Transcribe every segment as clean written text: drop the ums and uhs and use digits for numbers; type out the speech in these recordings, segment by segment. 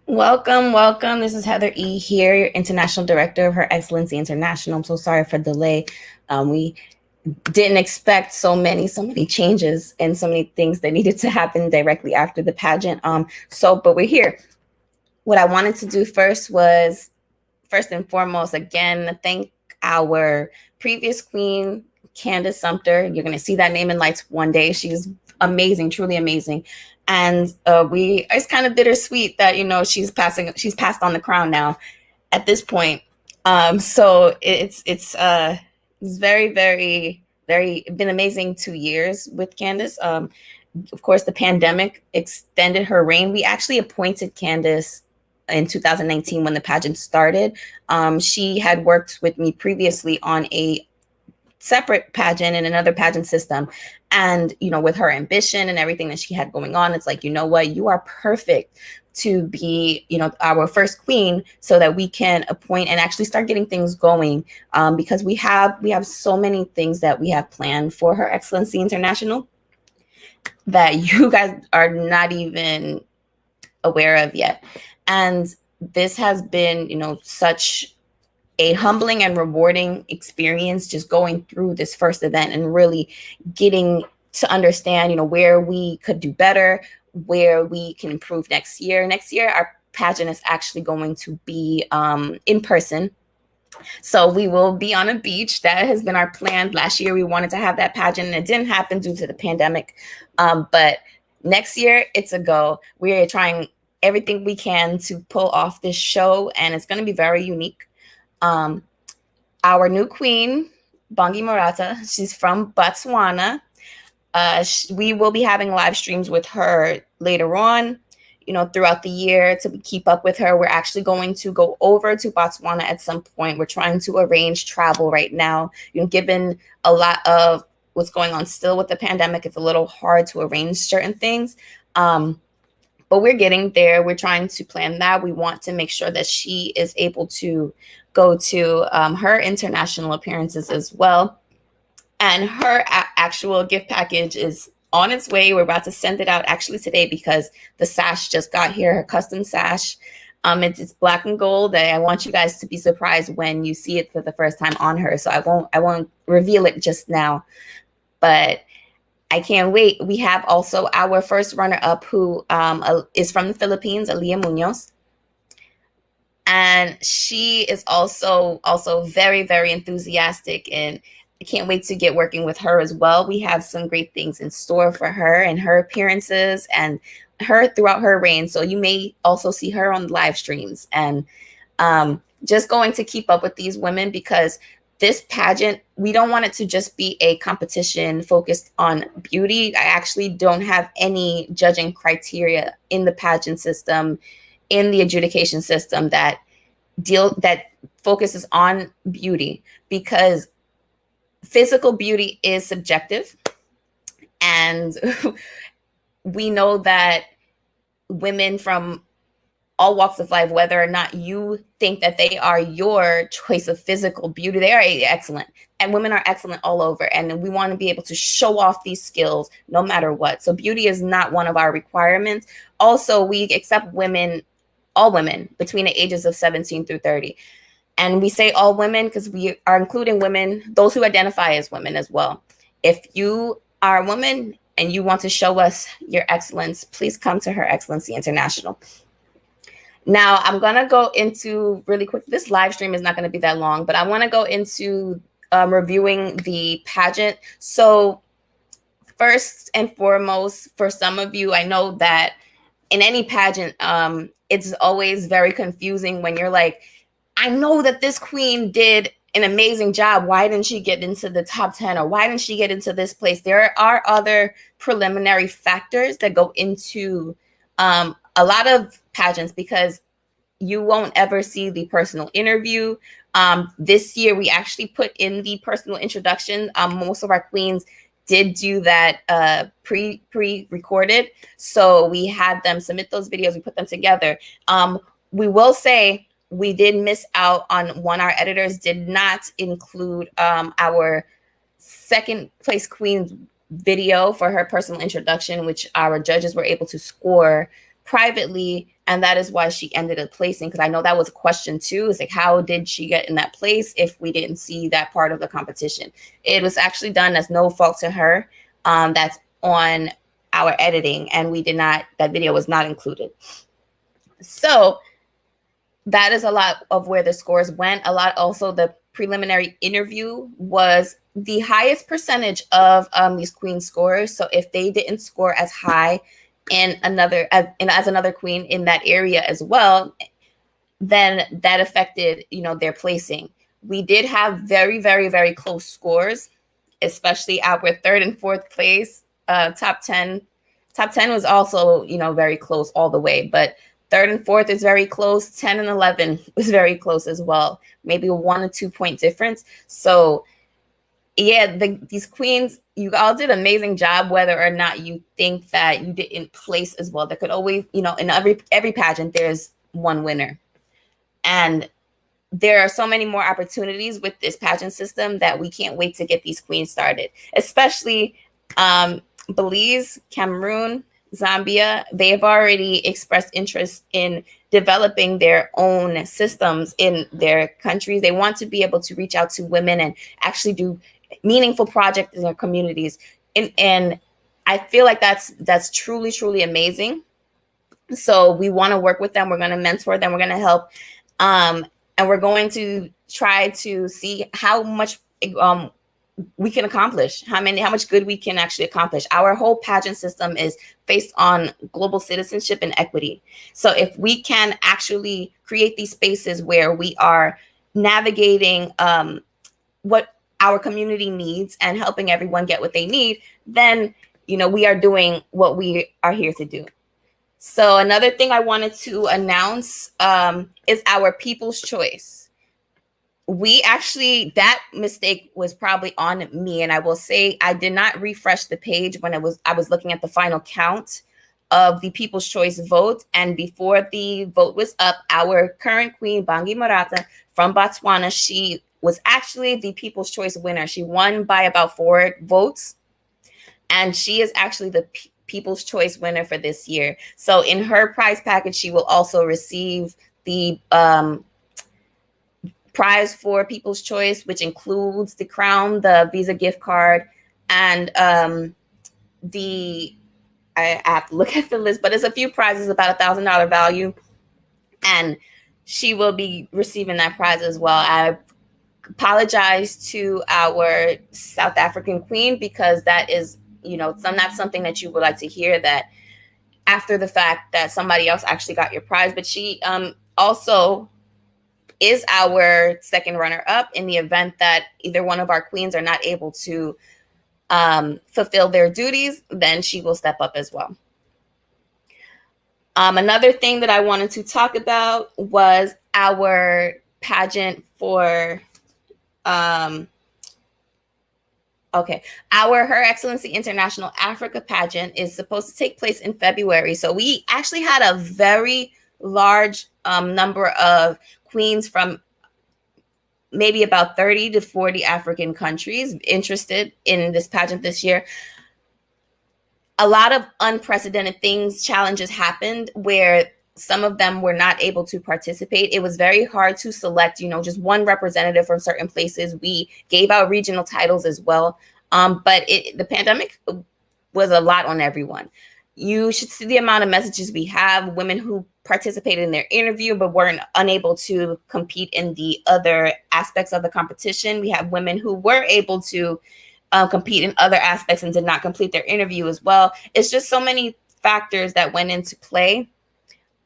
Welcome, welcome. This is Heather E. here, your International Director of Her Excellency International. I'm so sorry for the delay. We didn't expect so many changes and so many things that needed to happen directly after the pageant. But we're here. What I wanted to do first was, first and foremost, again, thank our previous queen, Candace Sumter. You're going to see that name in lights one day. She's amazing, truly amazing. And it's kind of bittersweet that, she's passed on the crown now at this point. So it's very, very, very been amazing 2 years with Candace. Of course, the pandemic extended her reign. We actually appointed Candace in 2019 when the pageant started. She had worked with me previously on a separate pageant in another pageant system. And, with her ambition and everything that she had going on, it's like, you know what, you are perfect to be, our first queen so that we can appoint and actually start getting things going. Because we have so many things that we have planned for Her Excellency International that you guys are not even aware of yet. And this has been, such a humbling and rewarding experience, just going through this first event and really getting to understand, where we could do better, where we can improve next year. Next year, our pageant is actually going to be in person. So we will be on a beach. That has been our plan. Last year, we wanted to have that pageant, and it didn't happen due to the pandemic. But next year, it's a go. We're trying everything we can to pull off this show, and it's going to be very unique. Our new queen, BONGI MARATA, she's from Botswana. We will be having live streams with her later on, throughout the year to keep up with her. We're actually going to go over to Botswana at some point. We're trying to arrange travel right now. Given a lot of what's going on still with the pandemic, it's a little hard to arrange certain things. But we're getting there. We're trying to plan that. We want to make sure that she is able to go to her international appearances as well. And her actual gift package is on its way. We're about to send it out actually today because the sash just got here, her custom sash. It's black and gold. I want you guys to be surprised when you see it for the first time on her. So I won't reveal it just now, but I can't wait. We have also our first runner-up who is from the Philippines, Aleah Muñoz. And she is also very, very enthusiastic, and I can't wait to get working with her as well. We have some great things in store for her and her appearances and her throughout her reign. So you may also see her on live streams, and just going to keep up with these women because this pageant, we don't want it to just be a competition focused on beauty. I actually don't have any judging criteria in the pageant system, in the adjudication system that focuses on beauty, because physical beauty is subjective. And we know that women from all walks of life, whether or not you think that they are your choice of physical beauty, they are excellent. And women are excellent all over. And we want to be able to show off these skills no matter what. So beauty is not one of our requirements. Also, we accept women, all women between the ages of 17 through 30. And we say all women because we are including women, those who identify as women as well. If you are a woman and you want to show us your excellence, please come to Her Excellency International. Now, I'm going to go into really quick. This live stream is not going to be that long, but I want to go into reviewing the pageant. So first and foremost, for some of you, I know that in any pageant, it's always very confusing when you're like, I know that this queen did an amazing job. Why didn't she get into the top 10? Or why didn't she get into this place? There are other preliminary factors that go into a lot of pageants because you won't ever see the personal interview. This year, we actually put in the personal introduction. Most of our queens did do that pre-recorded. So we had them submit those videos. We put them together. We will say we did miss out on one. Our editors did not include our second place queen's video for her personal introduction, which our judges were able to score privately And that is why she ended up placing, because I know that was a question too. It's like, how did she get in that place if we didn't see that part of the competition? It was actually done as no fault to her. That's on our editing, and that video was not included. So that is a lot of where the scores went. A lot also, the preliminary interview was the highest percentage of these queen scores. So if they didn't score as high in as another queen in that area as well, then that affected, their placing. We did have very, very, very close scores, especially our third and fourth place. Top 10 was also, very close all the way, but third and fourth is very close. 10 and 11 was very close as well. Maybe a 1 or 2 point difference. So yeah, these queens, you all did an amazing job, whether or not you think that you didn't place as well. There could always, in every pageant, there's one winner. And there are so many more opportunities with this pageant system that we can't wait to get these queens started, especially Belize, Cameroon, Zambia. They have already expressed interest in developing their own systems in their countries. They want to be able to reach out to women and actually do meaningful projects in their communities. And I feel like that's truly, truly amazing. So we want to work with them. We're going to mentor them. We're going to help. And we're going to try to see how much we can accomplish, how much good we can actually accomplish. Our whole pageant system is based on global citizenship and equity. So if we can actually create these spaces where we are navigating what our community needs and helping everyone get what they need, then, we are doing what we are here to do. So another thing I wanted to announce is our People's Choice. That mistake was probably on me. And I will say I did not refresh the page when I was looking at the final count of the People's Choice vote. And before the vote was up, our current queen, BONGI MARATA from Botswana, she was actually the People's Choice winner. She won by about 4 votes. And she is actually the People's Choice winner for this year. So in her prize package, she will also receive the prize for People's Choice, which includes the crown, the Visa gift card, and I have to look at the list, but it's a few prizes, about $1,000 value, and she will be receiving that prize as well. I apologize to our South African queen, because that is, not something that you would like to hear, that after the fact that somebody else actually got your prize. But she also is our second runner-up in the event that either one of our queens are not able to fulfill their duties, then she will step up as well. Another thing that I wanted to talk about was our pageant for our Her Excellency International Africa Pageant is supposed to take place in February. So we actually had a very large number of queens from maybe about 30 to 40 African countries interested in this pageant this year. A lot of unprecedented challenges happened where some of them were not able to participate. It was very hard to select, just one representative from certain places. We gave out regional titles as well. But the pandemic was a lot on everyone. You should see the amount of messages we have, women who participated in their interview but weren't unable to compete in the other aspects of the competition. We have women who were able to compete in other aspects and did not complete their interview as well. It's just so many factors that went into play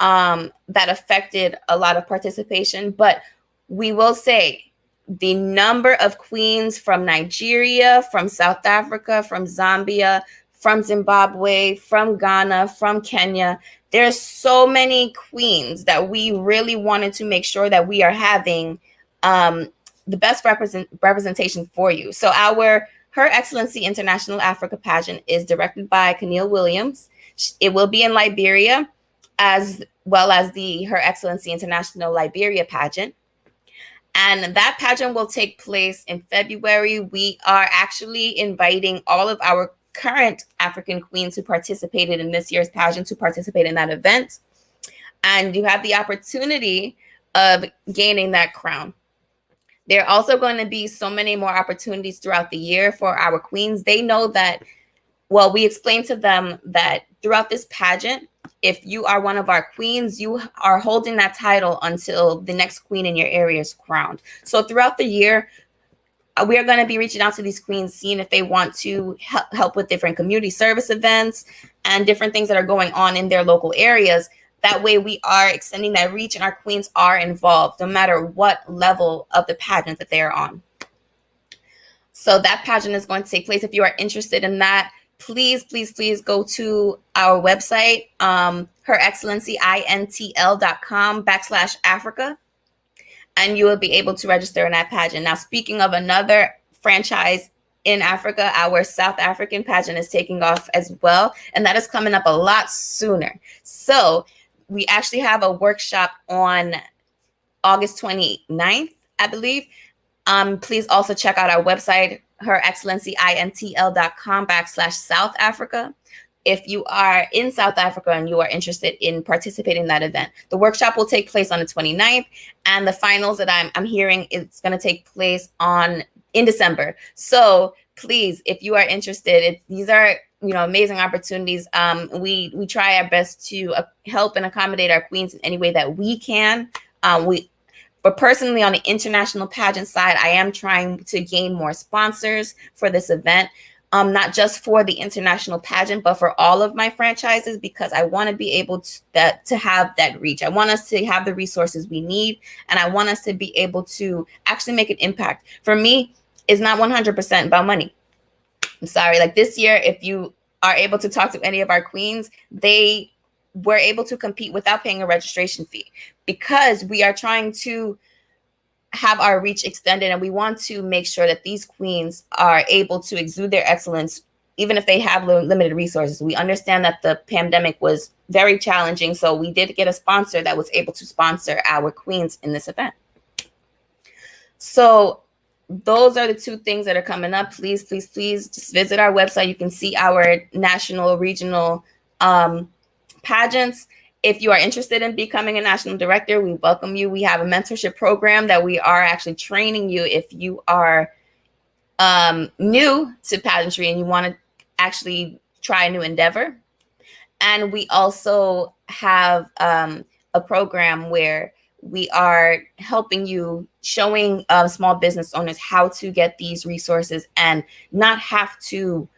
that affected a lot of participation. But we will say the number of queens from Nigeria, from South Africa, from Zambia, from Zimbabwe, from Ghana, from Kenya. There's so many queens that we really wanted to make sure that we are having the best representation for you. So our Her Excellency International Africa Pageant is directed by Keneal Williams. It will be in Liberia, as well as the Her Excellency International Liberia Pageant. And that pageant will take place in February. We are actually inviting all of our current African queens who participated in this year's pageant to participate in that event. and you have the opportunity of gaining that crown. There are also going to be so many more opportunities throughout the year for our queens. They know that, well, we explained to them that throughout this pageant, if you are one of our queens, you are holding that title until the next queen in your area is crowned. So throughout the year, we are going to be reaching out to these queens, seeing if they want to help with different community service events and different things that are going on in their local areas. That way we are extending that reach and our queens are involved no matter what level of the pageant that they are on. So that pageant is going to take place. If you are interested in that, please, please, please go to our website, herexcellencyintl.com/Africa. And you will be able to register in that pageant. Now, speaking of another franchise in Africa, our South African pageant is taking off as well, and that is coming up a lot sooner. So we actually have a workshop on August 29th, I believe. Please also check out our website, herexcellencyintl.com/South Africa. If you are in South Africa and you are interested in participating in that event. The workshop will take place on the 29th, and the finals that I'm hearing it's going to take place in December. So please, if you are interested, these are amazing opportunities. We try our best to help and accommodate our queens in any way that we can. But personally, on the international pageant side, I am trying to gain more sponsors for this event. Not just for the international pageant, but for all of my franchises, because I want to be able to have that reach. I want us to have the resources we need, and I want us to be able to actually make an impact. For me, it's not 100% about money. I'm sorry. Like this year, if you are able to talk to any of our queens, they were able to compete without paying a registration fee, because we are trying to have our reach extended, and we want to make sure that these queens are able to exude their excellence, even if they have limited resources. We understand that the pandemic was very challenging, so we did get a sponsor that was able to sponsor our queens in this event. So those are the two things that are coming up. Please, please, please just visit our website. You can see our national, regional pageants. If you are interested in becoming a national director, we welcome you. We have a mentorship program that we are actually training you if you are new to pageantry and you want to actually try a new endeavor. And we also have a program where we are helping you, showing small business owners how to get these resources and not have to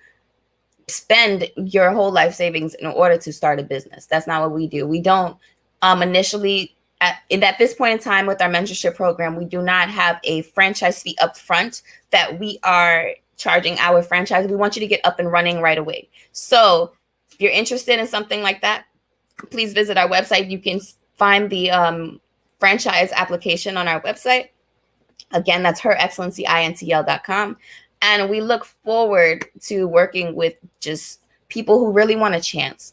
spend your whole life savings in order to start a business. That's not what we do. We don't initially at this point in time with our mentorship program, we do not have a franchise fee up front that we are charging our franchise. We want you to get up and running right away. So if you're interested in something like that, please visit our website. You can find the franchise application on our website. Again, that's herexcellencyintl.com. And we look forward to working with just people who really want a chance.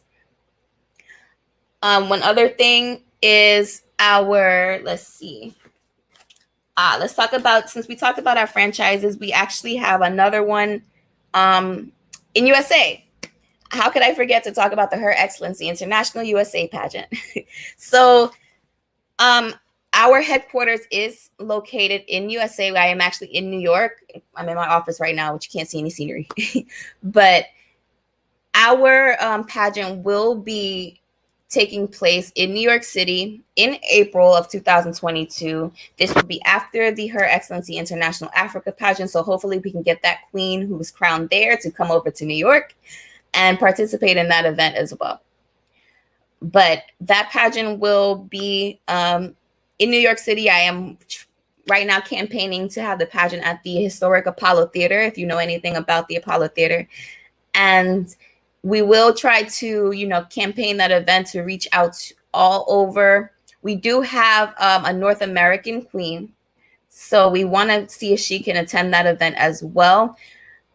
One other thing is let's talk about, since we talked about our franchises, we actually have another one in USA. How could I forget to talk about the Her Excellency International USA Pageant? So our headquarters is located in USA. I am actually in New York. I'm in my office right now, which you can't see any scenery. But our pageant will be taking place in New York City in April of 2022. This will be after the Her Excellency International Africa Pageant. So hopefully we can get that queen who was crowned there to come over to New York and participate in that event as well. But that pageant will be in New York City. I am right now campaigning to have the pageant at the historic Apollo Theater, if you know anything about the Apollo Theater. And we will try to, campaign that event to reach out all over. We do have a North American queen, so we want to see if she can attend that event as well.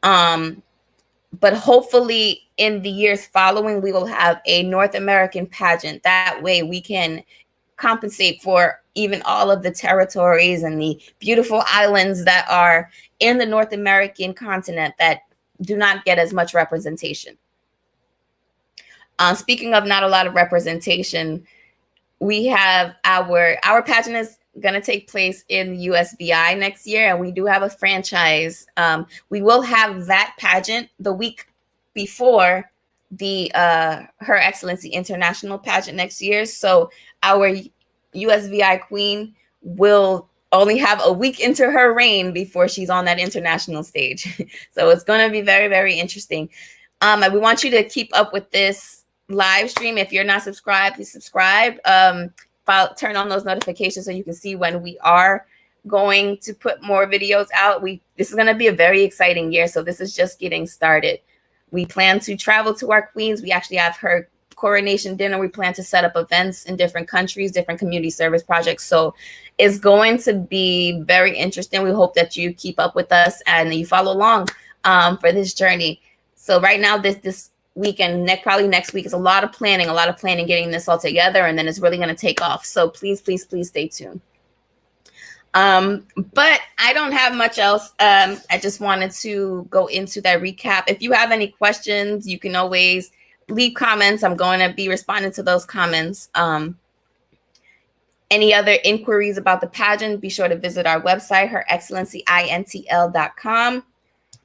But hopefully in the years following, we will have a North American pageant. That way we can compensate for even all of the territories and the beautiful islands that are in the North American continent that do not get as much representation. Speaking of not a lot of representation, we have our pageant is going to take place in USVI next year, and we do have a franchise. We will have that pageant the week before the Her Excellency International Pageant next year. So our USVI queen will only have a week into her reign before she's on that international stage. So it's going to be very, very interesting. And we want you to keep up with this live stream. If you're not subscribed, please subscribe. Turn on those notifications so you can see when we are going to put more videos out. This is going to be a very exciting year, so this is just getting started. We plan to travel to our queens. We actually have her coronation dinner. We plan to set up events in different countries, different community service projects. So it's going to be very interesting. We hope that you keep up with us and you follow along for this journey. So right now, this weekend, probably next week, is a lot of planning, getting this all together, and then it's really going to take off. So please, please, please stay tuned. But I don't have much else. I just wanted to go into that recap. If you have any questions, you can always leave comments. I'm going to be responding to those comments. Any other inquiries about the pageant, be sure to visit our website, herexcellencyintl.com.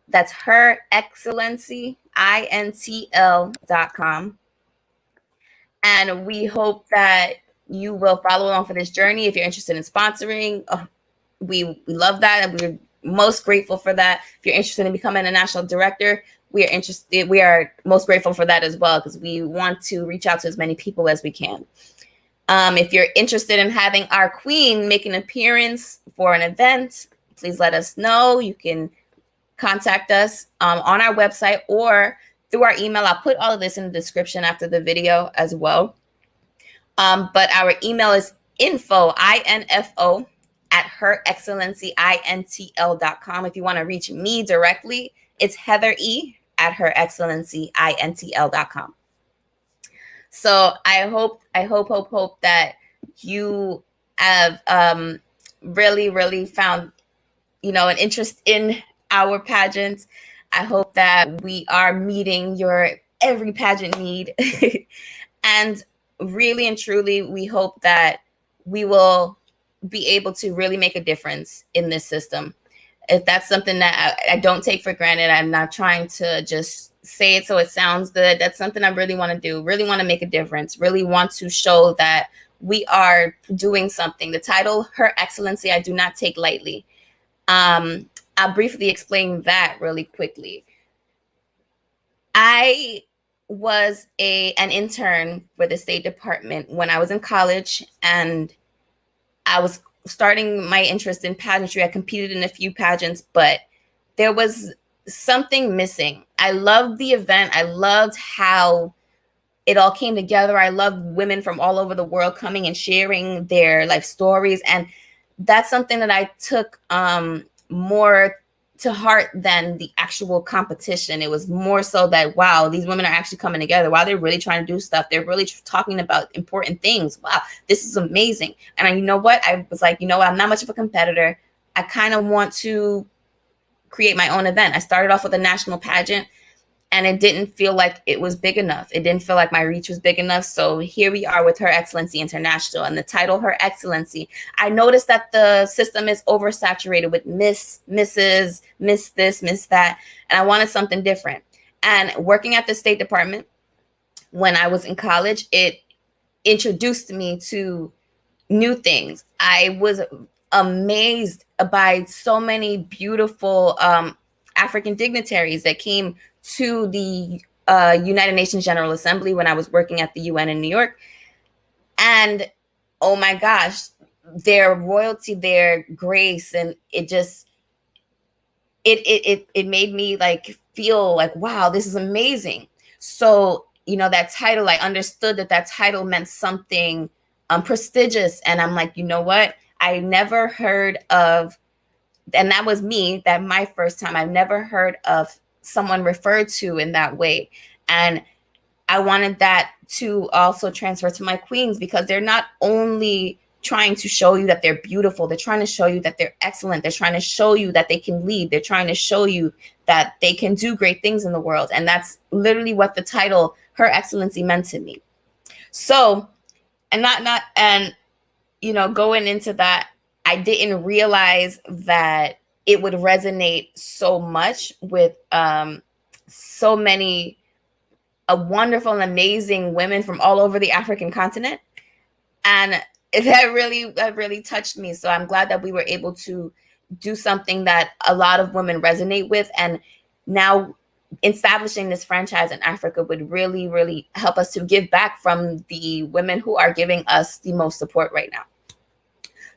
That's herexcellencyintl.com. And we hope that you will follow along for this journey. If you're interested in sponsoring, we love that, and we're most grateful for that. If you're interested in becoming a national director, we are most grateful for that as well, because we want to reach out to as many people as we can. If you're interested in having our queen make an appearance for an event, please let us know. You can contact us on our website or through our email. I'll put all of this in the description after the video as well. But our email is info at herexcellencyintl.com. If you want to reach me directly, it's Heather E at herexcellencyintl.com. So I hope that you have really found, an interest in our pageant. I hope that we are meeting your every pageant need. And really and truly, we hope that we will be able to really make a difference in this system. If that's something that I don't take for granted, I'm not trying to just say it so it sounds good. That's something I really want to do, really want to make a difference, really want to show that we are doing something. The title, Her Excellency, I do not take lightly. I'll briefly explain that really quickly. I was an intern for the State Department when I was in college, and I was starting my interest in pageantry. I competed in a few pageants, but there was something missing. I loved the event. I loved how it all came together. I loved women from all over the world coming and sharing their life stories. And that's something that I took more to heart than the actual competition. It was more so that, wow, these women are actually coming together. Wow, they're really trying to do stuff. They're really talking about important things. Wow, this is amazing. And you know what? I was like, I'm not much of a competitor. I kind of want to create my own event. I started off with a national pageant, and it didn't feel like it was big enough. It didn't feel like my reach was big enough. So here we are with Her Excellency International, and the title, Her Excellency. I noticed that the system is oversaturated with Miss, Mrs., Miss this, Miss that, and I wanted something different. And working at the State Department when I was in college, it introduced me to new things. I was amazed by so many beautiful African dignitaries that came to the United Nations General Assembly when I was working at the UN in New York. And oh my gosh, their royalty, their grace, and it made me like feel like, wow, this is amazing. So, that title, I understood that title meant something prestigious. And I'm like, you know what? I never heard of, and that was me, that my first time, I've never heard of someone referred to in that way. And I wanted that to also transfer to my queens, because they're not only trying to show you that they're beautiful, they're trying to show you that they're excellent, they're trying to show you that they can lead, they're trying to show you that they can do great things in the world. And that's literally what the title Her Excellency meant to me. So and not and going into that, I didn't realize that it would resonate so much with so many wonderful and amazing women from all over the African continent. And that really touched me. So I'm glad that we were able to do something that a lot of women resonate with. And now establishing this franchise in Africa would really, really help us to give back from the women who are giving us the most support right now.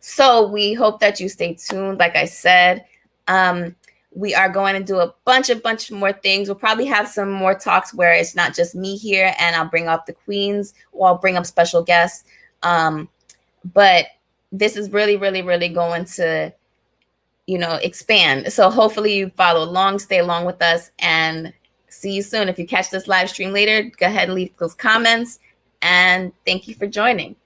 So we hope that you stay tuned. Like I said, we are going to do a bunch more things. We'll probably have some more talks where it's not just me here and I'll bring up the queens, or I'll bring up special guests. But this is really, really, really going to, expand. So hopefully you follow along, stay along with us, and see you soon. If you catch this live stream later, go ahead and leave those comments. And thank you for joining.